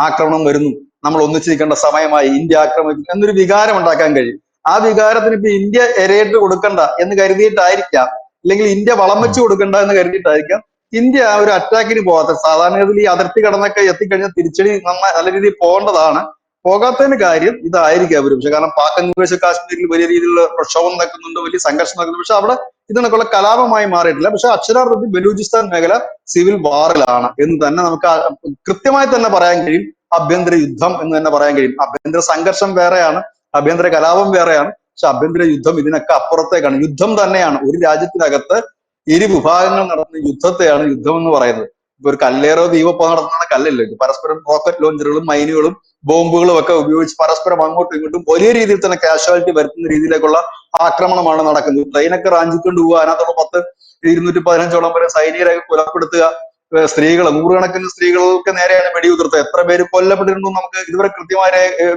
ആക്രമണം വരുന്നു, നമ്മൾ ഒന്നിച്ചു നിൽക്കേണ്ട സമയമായി, ഇന്ത്യ ആക്രമിക്കും എന്നൊരു വികാരം ഉണ്ടാക്കാൻ കഴിയും. ആ വികാരത്തിന് ഇപ്പൊ ഇന്ത്യ ഇരയിട്ട് കൊടുക്കണ്ട എന്ന് കരുതിയിട്ടായിരിക്കാം, അല്ലെങ്കിൽ ഇന്ത്യ വളം വെച്ച് കൊടുക്കണ്ട എന്ന് കരുതിയിട്ടായിരിക്കാം ഇന്ത്യ ആ ഒരു അറ്റാക്കിന് പോകാത്ത. സാധാരണഗതിയിൽ ഈ അതിർത്തി കടന്നൊക്കെ എത്തിക്കഴിഞ്ഞാൽ തിരിച്ചടി നല്ല രീതിയിൽ പോകേണ്ടതാണ്. പോകാത്തതിന് കാര്യം ഇതായിരിക്കാം അവര്. പക്ഷെ കാരണം പാക് അധിനിവേശ കാശ്മീരിൽ വലിയ രീതിയിലുള്ള പ്രക്ഷോഭം നടക്കുന്നുണ്ട്, വലിയ സംഘർഷം നടക്കുന്നുണ്ട്. പക്ഷെ അവിടെ ഇതിനൊക്കെയുള്ള കലാപമായി മാറിയിട്ടില്ല. പക്ഷെ അക്ഷരാർത്ഥത്തിൽ ബലൂചിസ്ഥാൻ മേഖല സിവിൽ വാറിലാണ് എന്ന് തന്നെ നമുക്ക് കൃത്യമായി തന്നെ പറയാൻ കഴിയും. ആഭ്യന്തര യുദ്ധം എന്ന് തന്നെ പറയാൻ കഴിയും. ആഭ്യന്തര സംഘർഷം വേറെയാണ്, ആഭ്യന്തര കലാപം വേറെയാണ്. പക്ഷെ ആഭ്യന്തര യുദ്ധം ഇതിനൊക്കെ അപ്പുറത്തേക്കാണ്. യുദ്ധം തന്നെയാണ്. ഒരു രാജ്യത്തിനകത്ത് ഇരു വിഭാഗങ്ങൾ നടത്തുന്ന യുദ്ധത്തെയാണ് യുദ്ധം എന്ന് പറയുന്നത്. ഇപ്പൊ ഒരു കല്ലേറോ ദീപപ്പോ നടത്തുന്ന കല്ലല്ലോ ഇത്. പരസ്പരം റോക്കറ്റ് ലോഞ്ചറുകളും മൈനുകളും ബോംബുകളും ഒക്കെ ഉപയോഗിച്ച് പരസ്പരം അങ്ങോട്ടും ഇങ്ങോട്ടും വലിയ രീതിയിൽ തന്നെ കാഷ്വാലിറ്റി വരുത്തുന്ന രീതിയിലേക്കുള്ള ആക്രമണമാണ് നടക്കുന്നത്. ട്രെയിനൊക്കെ റാഞ്ചിക്കൊണ്ട് പോവുക, അതിനകത്തുള്ള 215ഓളം വരെ സൈനികരെ കൊലപ്പെടുത്തുക, സ്ത്രീകൾ, നൂറുകണക്കിന് സ്ത്രീകൾക്ക് നേരെയാണ് വെടിയുതിർത്തത്. എത്ര പേര് കൊല്ലപ്പെട്ടിട്ടുണ്ടെന്ന് നമുക്ക് ഇതുവരെ കൃത്യമായ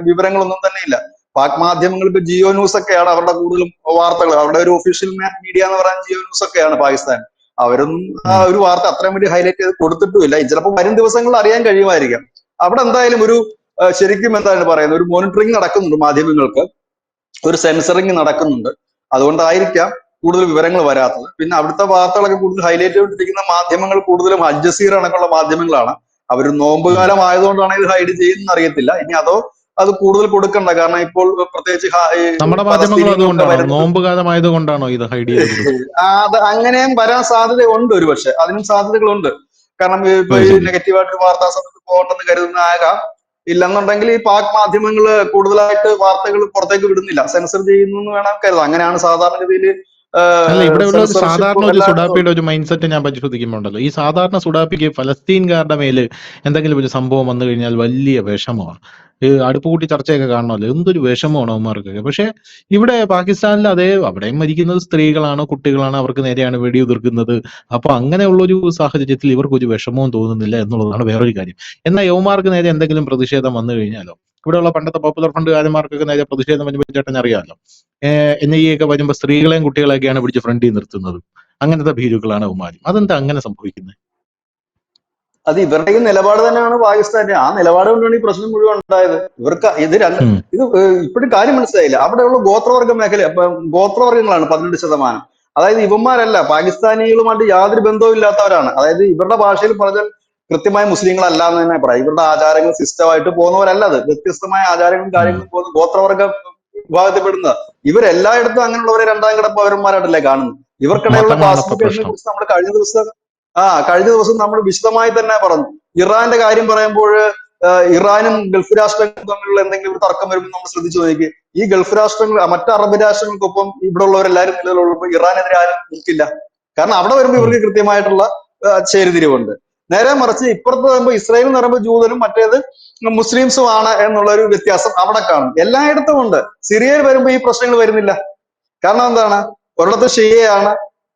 വിവരങ്ങളൊന്നും തന്നെ ഇല്ല. പാക് മാധ്യമങ്ങൾ ഇപ്പൊ ജിയോ ന്യൂസ് ഒക്കെയാണ് അവരുടെ കൂടുതലും വാർത്തകൾ. അവരുടെ ഒരു ഒഫീഷ്യൽ മീഡിയ എന്ന് പറയാൻ ജിയോ ന്യൂസ് ഒക്കെയാണ് പാകിസ്ഥാൻ. അവരൊന്നും ആ ഒരു വാർത്ത അത്രയും വേണ്ടി ഹൈലൈറ്റ് ചെയ്ത് കൊടുത്തിട്ടുമില്ല. ചിലപ്പോൾ വരും ദിവസങ്ങളിൽ അറിയാൻ കഴിയുമായിരിക്കാം. അവിടെ എന്തായാലും ഒരു ശരിക്കും എന്താണ് പറയുന്നത്, ഒരു മോണിറ്ററിങ് നടക്കുന്നുണ്ട് മാധ്യമങ്ങൾക്ക്, ഒരു സെൻസറിങ് നടക്കുന്നുണ്ട്. അതുകൊണ്ടായിരിക്കാം കൂടുതൽ വിവരങ്ങൾ വരാത്തത്. പിന്നെ അവിടുത്തെ വാർത്തകളൊക്കെ കൂടുതൽ ഹൈലൈറ്റ് ചെയ്തിരിക്കുന്ന മാധ്യമങ്ങൾ കൂടുതലും അൽ ജസീറ അടക്കമുള്ള മാധ്യമങ്ങളാണ്. അവർ നോമ്പ് കാലം ആയതുകൊണ്ടാണ് ഇത് ഹൈഡ് ചെയ്യുന്നത് അറിയത്തില്ല. ഇനി അതോ അത് കൂടുതൽ കൊടുക്കണ്ട, കാരണം ഇപ്പോൾ പ്രത്യേകിച്ച് നമ്മുടെ മാധ്യമങ്ങൾ അതുകൊണ്ടാണോ, നോമ്പ് കാലമായത് കൊണ്ടാണോ ഇത് ഹൈഡ് ചെയ്തത്? അത് അങ്ങനെയും വരാൻ സാധ്യതയുണ്ട്. ഒരു പക്ഷെ അതിനും സാധ്യതകളുണ്ട്. കാരണം ഇപ്പൊ ഈ നെഗറ്റീവായിട്ട് വാർത്താ സമയത്ത് പോകണ്ടെന്ന് കരുതുന്ന ആകാം. ഇല്ലെന്നുണ്ടെങ്കിൽ ഈ പാക് മാധ്യമങ്ങൾ കൂടുതലായിട്ട് വാർത്തകൾ പുറത്തേക്ക് വിടുന്നില്ല, സെൻസർ ചെയ്യുന്നു എന്ന് വേണം കരുതാം. അങ്ങനെയാണ് സാധാരണഗതിയിൽ അല്ല, ഇവിടെയുള്ള ഒരു സെൻസർഷിപ്പ് സാധാരണ ഒരു എല്ലായിടത്തും ഉണ്ട്. സുഡാപ്പിയുടെ ഒരു മൈൻഡ് സെറ്റ് ഞാൻ പരിശോധിക്കുമ്പോണ്ടല്ലോ, ഈ സാധാരണ സുഡാപ്പിക്ക് ഫലസ്തീൻകാരുടെ മേല് എന്തെങ്കിലും ഒരു സംഭവം വന്നു കഴിഞ്ഞാൽ വലിയ വിഷമമാണ്. ഈ അടുപ്പ് കൂട്ടി ചർച്ചയൊക്കെ കാണണമല്ലോ, എന്തൊരു വിഷമമാണ് അവന്മാർക്കൊക്കെ. പക്ഷെ ഇവിടെ പാകിസ്ഥാനിൽ അതേ, അവിടെയും മരിക്കുന്നത് സ്ത്രീകളാണ്, കുട്ടികളാണ്, അവർക്ക് നേരെയാണ് വെടിയുതിർക്കുന്നത്. അപ്പൊ അങ്ങനെയുള്ളൊരു സാഹചര്യത്തിൽ ഇവർക്ക് ഒരു വിഷമവും തോന്നുന്നില്ല എന്നുള്ളതാണ് വേറൊരു കാര്യം. എന്നാൽ യവന്മാർക്ക് നേരെ എന്തെങ്കിലും പ്രതിഷേധം വന്നു കഴിഞ്ഞാലോ, ഇവിടെയുള്ള പണ്ടത്തെ പോപ്പുലർ ഫ്രണ്ടുകാരന്മാർക്കൊക്കെ നേരെ പ്രതിഷേധം വരുമ്പോൾ ചേട്ടൻ അറിയാമല്ലോ, NIA ഒക്കെ വരുമ്പോൾ സ്ത്രീകളെയും കുട്ടികളെയൊക്കെയാണ് പിടിച്ച് ഫ്രണ്ടിൽ നിർത്തുന്നത്. അങ്ങനത്തെ ഭീരുക്കളാണ് അവന്മാരും. അതെന്താ അങ്ങനെ സംഭവിക്കുന്നത്? അത് ഇവരുടെ ഈ നിലപാട് തന്നെയാണ് പാകിസ്ഥാന്റെ. ആ നിലപാട് കൊണ്ടാണ് ഈ പ്രശ്നം മുഴുവൻ ഉണ്ടായത്. ഇവർക്ക് ഇത് ഉം. ഇപ്പോഴും കാര്യം മനസ്സിലായില്ല. അവിടെയുള്ള ഗോത്രവർഗ മേഖല, ഗോത്രവർഗങ്ങളാണ് 18%. അതായത് ഇവന്മാരല്ല, പാകിസ്ഥാനികളുമായിട്ട് യാതൊരു ബന്ധവും ഇല്ലാത്തവരാണ്. അതായത് ഇവരുടെ ഭാഷയിൽ പറഞ്ഞാൽ കൃത്യമായ മുസ്ലിങ്ങളല്ല എന്ന് തന്നെ പറയാം. ഇവരുടെ ആചാരങ്ങൾ സിസ്റ്റമായിട്ട് പോകുന്നവരല്ല. അത് വ്യത്യസ്തമായ ആചാരങ്ങളും ഉം. കാര്യങ്ങളും പോകുന്ന ഗോത്രവർഗ വിഭാഗത്തിൽപ്പെടുന്ന ഇവരെല്ലായിടത്തും അങ്ങനെയുള്ളവരെ രണ്ടാം കിട പൗരന്മാരായിട്ടല്ലേ കാണുന്നത്. ഇവർക്കിടയിലുള്ള മതമാണ് ഇപ്പൊ ക്ലാസിഫിക്കേഷനെ പ്രശ്നം. കുറിച്ച് നമ്മൾ കഴിഞ്ഞ ദിവസം നമ്മൾ വിശദമായി തന്നെ പറഞ്ഞു. ഇറാന്റെ കാര്യം പറയുമ്പോൾ ഇറാനും ഗൾഫ് രാഷ്ട്രങ്ങളും തമ്മിലുള്ള എന്തെങ്കിലും ഒരു തർക്കം വരുമ്പോൾ നമ്മൾ ശ്രദ്ധിച്ചു നോക്കി, ഈ ഗൾഫ് രാഷ്ട്രങ്ങൾ മറ്റ് അറബ് രാഷ്ട്രങ്ങൾക്കൊപ്പം ഇവിടെ ഉള്ളവരെല്ലാവരും നിലവിലുള്ളപ്പോൾ ഇറാനെതിരെ ആരും നിൽക്കില്ല. കാരണം അവിടെ വരുമ്പോൾ ഉം. ഇവർക്ക് കൃത്യമായിട്ടുള്ള ചേരിതിരിവുണ്ട്. നേരെ മറിച്ച് ഇപ്പുറത്ത് വരുമ്പോൾ ഇസ്രായേൽ എന്ന് പറയുമ്പോൾ ജൂതനും മറ്റേത് മുസ്ലിംസും ആണ് എന്നുള്ള ഒരു വ്യത്യാസം അവിടെ കാണും. എല്ലായിടത്തും ഉണ്ട്. സിറിയയിൽ വരുമ്പോൾ ഈ പ്രശ്നങ്ങൾ വരുന്നില്ല. കാരണം എന്താണ്? ഒരിടത്ത് ഷിയയാണ്,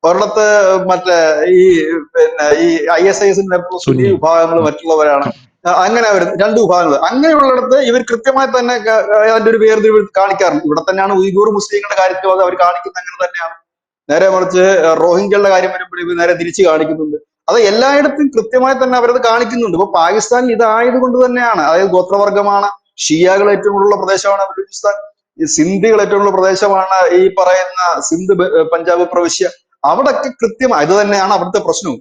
ഒരിടത്ത് മറ്റേ ഈ ഈ ISIS സുന്നി സുന്നി. വിഭാഗങ്ങൾ മറ്റുള്ളവരാണ്. അങ്ങനെ അവർ രണ്ട് വിഭാഗങ്ങൾ. അങ്ങനെയുള്ളിടത്ത് ഇവർ കൃത്യമായി തന്നെ അതിന്റെ ഒരു വേർതിരിവ് കാണിക്കാറുണ്ട്. ഇവിടെ തന്നെയാണ് ഉയ്ഗൂർ മുസ്ലിങ്ങളുടെ കാര്യത്തിൽ അവർ കാണിക്കുന്നത് അങ്ങനെ തന്നെയാണ്. നേരെ മറിച്ച് റോഹിംഗ്യകളുടെ കാര്യം വരുമ്പോൾ ഇവർ നേരെ തിരിച്ച് കാണിക്കുന്നുണ്ട്. അത് എല്ലായിടത്തും കൃത്യമായി തന്നെ അവരത് കാണിക്കുന്നുണ്ട്. ഇപ്പൊ പാകിസ്ഥാനിൽ ഇതായത് കൊണ്ട് തന്നെയാണ്. അതായത് ഗോത്രവർഗമാണ്, ഷിയാകൾ ഏറ്റവും കൂടുതലുള്ള പ്രദേശമാണ് ബലൂചിസ്ഥാൻ, ഈ സിന്ധികൾ ഏറ്റവും കൂടുതൽ പ്രദേശമാണ് ഈ പറയുന്ന സിന്ധ് പഞ്ചാബ് പ്രവിശ്യ. അവിടൊക്കെ കൃത്യമായി ഇത് തന്നെയാണ് അവിടുത്തെ പ്രശ്നവും.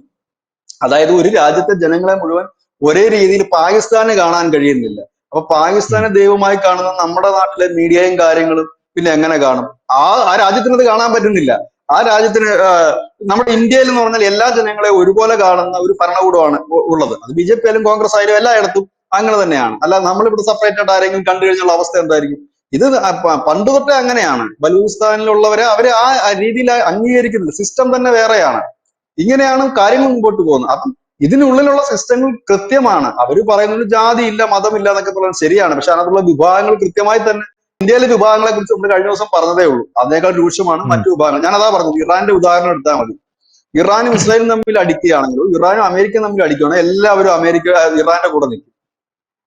അതായത് ഒരു രാജ്യത്തെ ജനങ്ങളെ മുഴുവൻ ഒരേ രീതിയിൽ പാകിസ്ഥാന് കാണാൻ കഴിയുന്നില്ല. അപ്പൊ പാകിസ്ഥാനെ ദൈവമായി കാണുന്ന നമ്മുടെ നാട്ടിലെ മീഡിയയും കാര്യങ്ങളും പിന്നെ എങ്ങനെ കാണും? ആ രാജ്യത്തിന് അത് കാണാൻ പറ്റുന്നില്ല. ആ രാജ്യത്തിന് നമ്മുടെ ഇന്ത്യയിൽ എന്ന് പറഞ്ഞാൽ എല്ലാ ജനങ്ങളെയും ഒരുപോലെ കാണുന്ന ഒരു ഭരണകൂടമാണ് ഉള്ളത്. അത് BJP ആയാലും കോൺഗ്രസ് ആയാലും എല്ലായിടത്തും അങ്ങനെ തന്നെയാണ്. അല്ല നമ്മളിവിടെ സെപ്പറേറ്റ് ആയിട്ട് ആരെങ്കിലും കണ്ടു കഴിഞ്ഞുള്ള അവസ്ഥ എന്തായിരിക്കും? ഇത് പണ്ട് തൊട്ടേ അങ്ങനെയാണ്. ബലൂചിസ്ഥാനിലുള്ളവരെ അവര് ആ രീതിയിൽ അംഗീകരിക്കുന്നില്ല. സിസ്റ്റം തന്നെ വേറെയാണ്. ഇങ്ങനെയാണ് കാര്യങ്ങൾ മുമ്പോട്ട് പോകുന്നത്. അപ്പം ഇതിനുള്ളിലുള്ള സിസ്റ്റങ്ങൾ കൃത്യമാണ്. അവർ പറയുന്നത് ജാതി ഇല്ല, മതമില്ല എന്നൊക്കെ പറയുന്നത് ശരിയാണ്. പക്ഷെ അതിനുള്ള വിഭാഗങ്ങൾ കൃത്യമായി തന്നെ ഇന്ത്യയിലെ വിഭാഗങ്ങളെ കുറിച്ച് നമ്മൾ കഴിഞ്ഞ ദിവസം പറഞ്ഞതേ ഉള്ളൂ. അതിനേക്കാൾ രൂക്ഷമാണ് മറ്റു വിഭാഗങ്ങൾ. ഞാൻ അതാ പറഞ്ഞത്, ഇറാന്റെ ഉദാഹരണം എടുത്താൽ മതി. ഇറാനും ഇസ്രായേലും തമ്മിൽ അടിക്കുകയാണെങ്കിലും, ഇറാനും അമേരിക്കയും തമ്മിൽ അടിക്കുകയാണെങ്കിൽ എല്ലാവരും ഇറാന്റെ കൂടെ നിൽക്കും.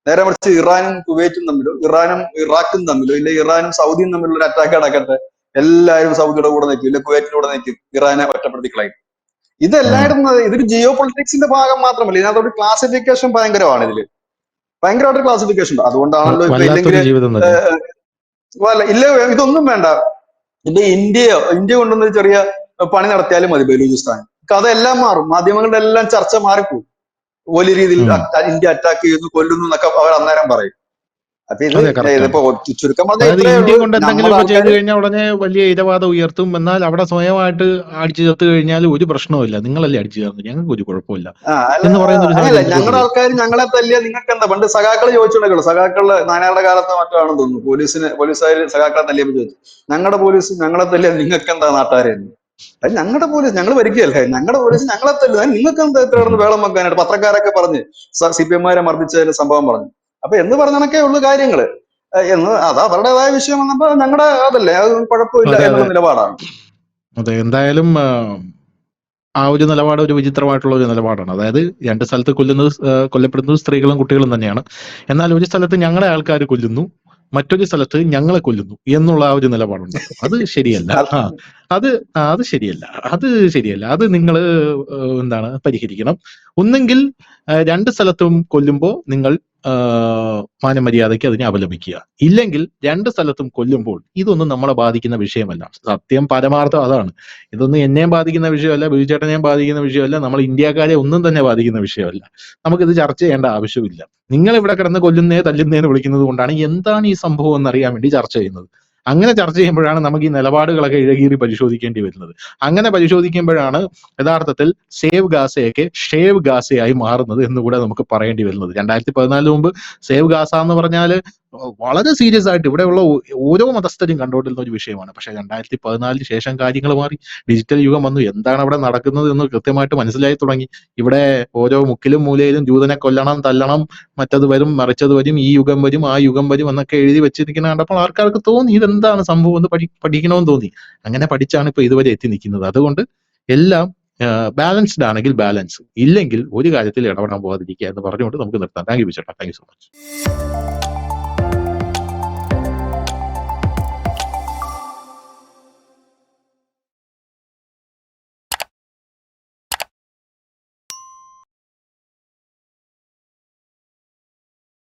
നേരെ മറിച്ച് ഇറാനും കുവൈറ്റും തമ്മിലോ, ഇറാനും ഇറാഖും തമ്മിലോ, ഇല്ല ഇറാനും സൗദിയും തമ്മിലുള്ള ഒരു അറ്റാക്ക് നടക്കട്ടെ, എല്ലാവരും സൗദിയുടെ കൂടെ നിൽക്കും, ഇല്ല കുവൈറ്റിന്റെ കൂടെ നിൽക്കും, ഇറാനെ ഒറ്റപ്പെടുത്തി കളയും. ഇതെല്ലായിടും ഇതൊരു ജിയോ പൊളിറ്റിക്സിന്റെ ഭാഗം മാത്രമല്ല, ഇതിനകത്തൊരു ക്ലാസിഫിക്കേഷൻ ഭയങ്കരമാണ്. ഇതില് ഭയങ്കരമായിട്ട് ക്ലാസിഫിക്കേഷൻ ഉണ്ട്. അതുകൊണ്ടാണല്ലോ ഇപ്പൊ ഇല്ലെങ്കിൽ ഇല്ല ഇതൊന്നും വേണ്ട. ഇപ്പൊ ഇന്ത്യ കൊണ്ടുവന്ന ചെറിയ പണി നടത്തിയാലും മതി ബലൂചിസ്ഥാൻ, അതെല്ലാം മാറും. മാധ്യമങ്ങളുടെ എല്ലാം ചർച്ച മാറിപ്പോകും. വലിയ രീതിയിൽ ഇന്ത്യ അറ്റാക്ക് ചെയ്യുന്നു, കൊല്ലുന്നു എന്നൊക്കെ അവർ അന്നേരം പറയും. അപ്പൊ ഇതിപ്പോ ചുരുക്കം അതായത് ഇന്ത്യ കൊണ്ട് എന്തെങ്കിലും ഇപ്പൊ ചെയ്തു കഴിഞ്ഞാൽ ഉടനെ വലിയ ഇരവാദം ഉയർത്തും. എന്നാൽ അവിടെ സ്വയമായിട്ട് അടിച്ചു ചേർത്ത് കഴിഞ്ഞാൽ ഒരു പ്രശ്നവുമില്ല, നിങ്ങളല്ലേ അടിച്ചു ചേർന്ന്, ഞങ്ങൾക്ക് ഒരു കുഴപ്പമില്ല എന്ന് പറയുന്ന ഞങ്ങളുടെ ആൾക്കാർ ഞങ്ങളെ തല്ലിയ നിങ്ങൾക്ക് എന്താ? പണ്ട് സഖാക്കൾ ചോദിച്ചിട്ടുണ്ടല്ലോ, സഖാക്കളുടെ നാനാരുടെ കാലത്ത് മറ്റോ ആണെന്ന് തോന്നുന്നു, പോലീസുകാർ സഖാക്കളെ തല്ലിയപ്പോൾ ചോദിച്ചു, ഞങ്ങളുടെ പോലീസ് ഞങ്ങളെ തല്ലിയ നിങ്ങൾക്ക് എന്താ നാട്ടുകാരെന്ന്? അത് ഞങ്ങളുടെ പോലീസ് ഞങ്ങൾ ഭരിക്കുകയല്ലേ, ഞങ്ങളുടെ പോലീസ് ഞങ്ങളെ തല്ലുക, നിങ്ങൾക്ക് എന്താ ഇത്ര വേളം വെക്കാനായിട്ട്? പത്രക്കാരൊക്കെ പറഞ്ഞ് CPM-മാരെ മർദ്ദിച്ചതിന്റെ സംഭവം പറഞ്ഞു. അപ്പൊ എന്ന് പറഞ്ഞൊക്കെ ഉള്ളു കാര്യങ്ങള് എന്ന്. അത് അവരുടേതായ വിഷയം വന്നപ്പോ ഞങ്ങളുടെ അതല്ലേ, അത് കുഴപ്പമില്ല എന്നുള്ള നിലപാടാണ്. അതെ, എന്തായാലും ആ ഒരു നിലപാട് ഒരു വിചിത്രമായിട്ടുള്ള ഒരു നിലപാടാണ്. അതായത് രണ്ട് സ്ഥലത്ത് കൊല്ലപ്പെടുന്നത് സ്ത്രീകളും കുട്ടികളും തന്നെയാണ്. എന്നാൽ ഒരു സ്ഥലത്ത് ഞങ്ങളെ ആൾക്കാർ കൊല്ലുന്നു, മറ്റൊരു സ്ഥലത്ത് ഞങ്ങളെ കൊല്ലുന്നു എന്നുള്ള ആ ഒരു നിലപാടുണ്ട്. അത് ശരിയല്ല. അത് ശരിയല്ല. അത് നിങ്ങൾ പരിഹരിക്കണം. ഒന്നെങ്കിൽ രണ്ട് സ്ഥലത്തും കൊല്ലുമ്പോൾ നിങ്ങൾ മാനമര്യാദയ്ക്ക് അതിനെ അപലപിക്കുക. ഇല്ലെങ്കിൽ രണ്ട് സ്ഥലത്തും കൊല്ലുമ്പോൾ ഇതൊന്നും നമ്മളെ ബാധിക്കുന്ന വിഷയമല്ല. സത്യം പരമാർത്ഥം അതാണ്. ഇതൊന്നും എന്നെയും ബാധിക്കുന്ന വിഷയമല്ല, ബിജുചേട്ടനെയും ബാധിക്കുന്ന വിഷയമല്ല, നമ്മൾ ഇന്ത്യക്കാരെ ഒന്നും തന്നെ ബാധിക്കുന്ന വിഷയമല്ല. നമുക്കിത് ചർച്ച ചെയ്യേണ്ട ആവശ്യമില്ല. നിങ്ങൾ ഇവിടെ കിടന്ന് കൊല്ലുന്നേ തല്ലുന്നേന്ന് വിളിക്കുന്നത് കൊണ്ടാണ് എന്താണ് ഈ സംഭവം എന്നറിയാൻ വേണ്ടി ചർച്ച ചെയ്യുന്നത്. അങ്ങനെ ചർച്ച ചെയ്യുമ്പോഴാണ് നമുക്ക് ഈ നിലപാടുകളൊക്കെ ഇഴകീറി പരിശോധിക്കേണ്ടി വരുന്നത്. അങ്ങനെ പരിശോധിക്കുമ്പോഴാണ് യഥാർത്ഥത്തിൽ സേവ് ഗാസയൊക്കെ ഷേവ് ഗാസയായി മാറുന്നത് എന്നുകൂടെ നമുക്ക് പറയേണ്ടി വരുന്നത്. 2014 മുമ്പ് സേവ് ഗാസ എന്ന് പറഞ്ഞാൽ വളരെ സീരിയസ് ആയിട്ട് ഇവിടെയുള്ള ഓരോ മതസ്ഥരും കണ്ടുകൊണ്ടിരുന്ന ഒരു വിഷയമാണ്. പക്ഷെ 2014 ശേഷം കാര്യങ്ങൾ മാറി, ഡിജിറ്റൽ യുഗം വന്നു. എന്താണ് അവിടെ നടക്കുന്നത് എന്ന് കൃത്യമായിട്ട് മനസ്സിലായി തുടങ്ങി. ഇവിടെ ഓരോ മുക്കിലും മൂലയിലും ജൂതനെ കൊല്ലണം, തല്ലണം, മറ്റത് വരും, മറിച്ചത് വരും, ഈ യുഗം വരും, ആ യുഗം വരും എന്നൊക്കെ എഴുതി വെച്ചിരിക്കുന്ന കണ്ടപ്പോൾ ആൾക്കാർക്ക് തോന്നി ഇതെന്താണ് സംഭവം എന്ന് പഠിക്കണമെന്ന് തോന്നി. അങ്ങനെ പഠിച്ചാണ് ഇപ്പൊ ഇതുവരെ എത്തി നിൽക്കുന്നത്. അതുകൊണ്ട് എല്ലാം ബാലൻസ്ഡ് ആണെങ്കിൽ ബാലൻസ്, ഇല്ലെങ്കിൽ ഒരു കാര്യത്തിൽ ഇടപെടാൻ പോകാതിരിക്കുക എന്ന് പറഞ്ഞുകൊണ്ട് നമുക്ക് നിർത്താം. താങ്ക് യു ചേട്ടാ, താങ്ക് യു സോ മച്ച്.